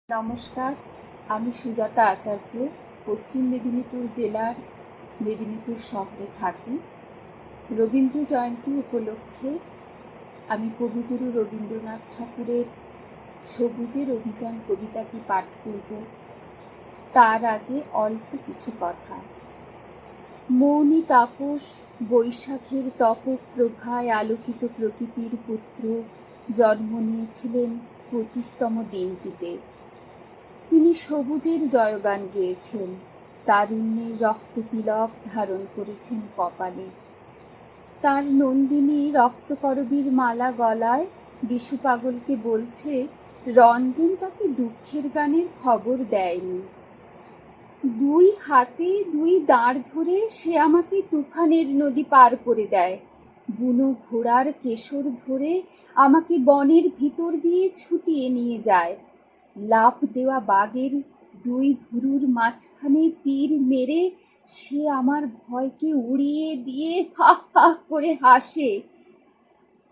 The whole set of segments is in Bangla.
নমস্কার, আমি সুজাতা আচার্য। পশ্চিম মেদিনীপুর জেলার মেদিনীপুর শহরে থাকি। রবীন্দ্র জয়ন্তী উপলক্ষে আমি কবিগুরু রবীন্দ্রনাথ ঠাকুরের সবুজের অভিযান কবিতাটি পাঠ করব। তার আগে অল্প কিছু কথা। মৌনী তাপস বৈশাখের তপপ্রভায় আলোকিত প্রকৃতির পুত্র জন্ম নিয়েছিলেন 25তম দিনটিতে। তিনি সবুজের জয়গান গেয়েছেন, তারুণ্যের রক্ততিলক ধারণ করেছেন কপালে। তার নন্দিনী রক্তকরবীর মালা গলায় বিশু পাগলকে বলছে রঞ্জন তাকে দুঃখের গানের খবর দেয়নি। দুই হাতে দুই দাঁড় ধরে সে আমাকে তুফানের নদী পার করে দেয়। বুনো ঘোড়ার কেশর ধরে আমাকে বনের ভিতর দিয়ে ছুটিয়ে নিয়ে যায়। লাফ দেওয়া বাঘের দুই ভুরুর মাঝখানে তীর মেরে সে আমার ভয়কে উড়িয়ে দিয়ে হা হা করে হাসে।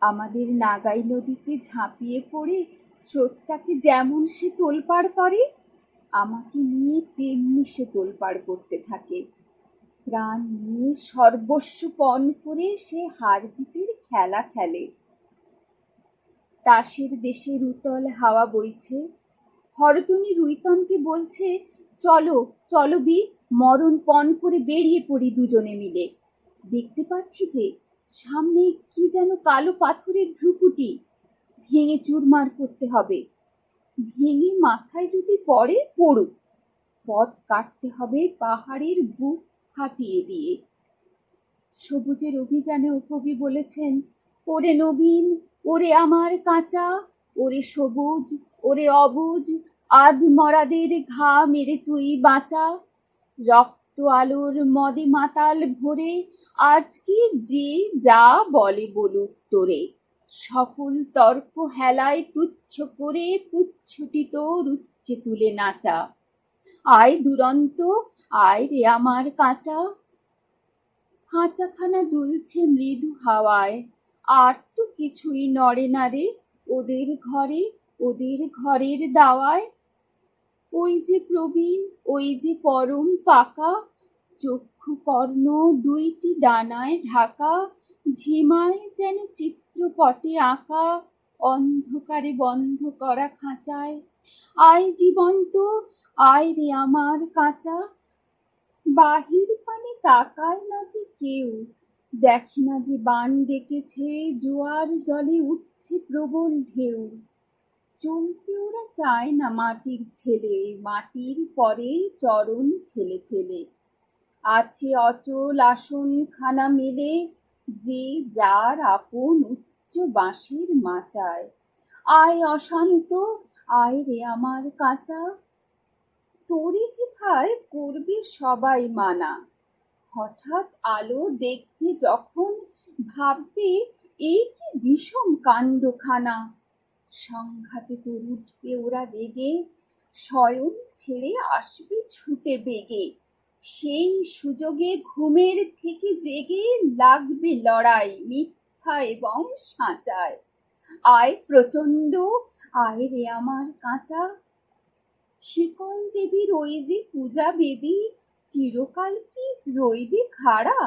আমাদের নাগাই নদীতে ঝাঁপিয়ে পড়ে স্রোতটাকে যেমন সে তোলপাড় করে, আমাকে নিয়ে তেমনি সে তোলপাড় করতে থাকে। প্রাণ নিয়ে সর্বস্ব পণ করে সে হার জিতের খেলা খেলে। তাসের দেশের উতল হাওয়া বইছে। হরতুনি রুইতনকে বলছে, চলো চলো বি, মরণ পণ করে বেরিয়ে পড়ি দুজনে মিলে। দেখতে পাচ্ছি যে সামনে কি যেন কালো পাথরের ভ্রুকুটি, ভেঙে চুরমার করতে হবে। ভেঙে মাথায় যদি পড়ে পড়ুক, পথ কাটতে হবে পাহাড়ের বুক হাতিয়ে দিয়ে। সবুজের অভিযানে কবি বলেছেন, ওরে নবীন, ওরে আমার কাঁচা, ওরে সবুজ, ওরে অবুজ, আধ মরাদের ঘা মেরে তুই বাঁচা। রক্ত আলোর মদে মাতাল ভরে আজকে যে যা বলে বলুক তোরে। সকল তর্ক হেলায় তুচ্ছ করে পুচ্ছটি তোর উচ্চে তুলে নাচা। আয় দুরন্ত, আয় রে আমার কাঁচা। খাঁচাখানা দুলছে মৃদু হাওয়ায়, আর তো কিছুই নড়ে না রে ওদের ঘরে, ওদের ঘরের দাওয়ায়। ওই যে প্রবীণ, ওই যে পরম পাকা, চক্ষু কর্ণ দুইটি ডানায় ঢাকা, ঝিমায় যেন চিত্রপটে আঁকা অন্ধকারে বন্ধ করা খাঁচায়। আয় জীবন্ত, আয় রে আমার কাঁচা। বাহির পানে তাকায় না যে কেউ, দেখে না যে বান ডেকেছে, জোয়ার জলে উঠছে প্রবল ঢেউ। চলতে ওরা চায় না মাটির ছেলে, মাটির পরে চরণ ফেলে ফেলে। আছে অচল আসন খানা মেলে, যে যার আপন উচ্চ বাঁশের মাচায়। আয় অশান্ত, আয় রে আমার কাঁচা। তোরে হেথায় করবে সবাই মানা, হঠাৎ আলো দেখবে যখন ভাববে এই কি বিষম কাণ্ডখানা। সংঘাতে তোর উঠবে ওরা রেগে, শয়ন ছেড়ে আসবে ছুটে বেগে। সেই সুযোগে ঘুমের থেকে জেগে লাগবে লড়াই মিথ্যা এবং সাঁচায়। আয় প্রচণ্ড, আয় রে আমার কাঁচা। শিকল দেবীর ওই যে পূজা বেদী, চিরকাল কি রইবে খাড়া?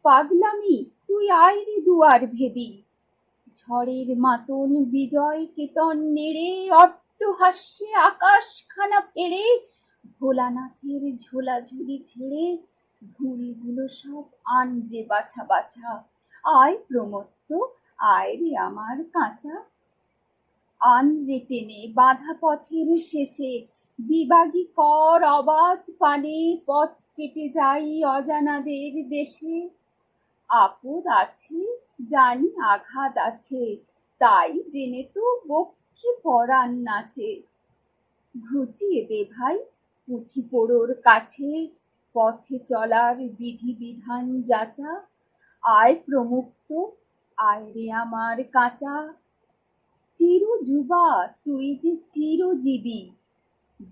পাগলামি, তুই আয় রে দুয়ার ভেদি। ঝড়ের মাতন বিজয় কেতন নেড়ে অট্টহাস্যে আকাশখানা ফেরে, ভোলানাথের ঝোলাঝুলি ছেড়ে ভুলগুলো সব আনবে বাছা বাছা। আয় প্রমত্ত, আয় রে আমার কাঁচা। আনরে টেনে বাঁধা পথের শেষে, বিবাগী কর অবাধ পানে পথ কেটে যাই অজানাদের দেশে। আপদ আছে জানি, আঘাত আছে, তাই জেনে তো বক্ষে পরাণ নাচে। ঘুচিয়ে দে ভাই পুঁথি পোড়োর কাছে, পথে চলার বিধি বিধান যাচা। আয় প্রমুক্ত, আয় রে আমার কাঁচা। চিরযুবা তুই যে চিরজীবী,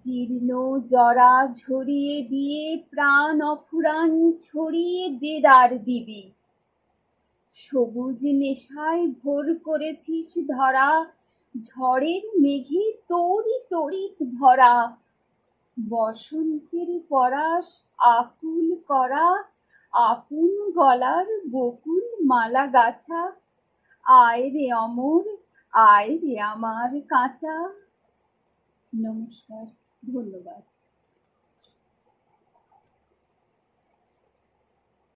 জীর্ণ জরা ঝরিয়ে দিয়ে প্রাণ অফুরান ছড়িয়ে দেদার দিবি। সবুজ নেশায় ভোর করেছিস ধরা, ঝড়ের মেঘে তোরি তড়িৎ ভরা, বসন্তের পরাশ আকুল করা, আপন গলার বকুল মালা গাছা, আয় রে অমর, আয় রে আমার কাঁচা। নমস্কার, ধন্যবাদ।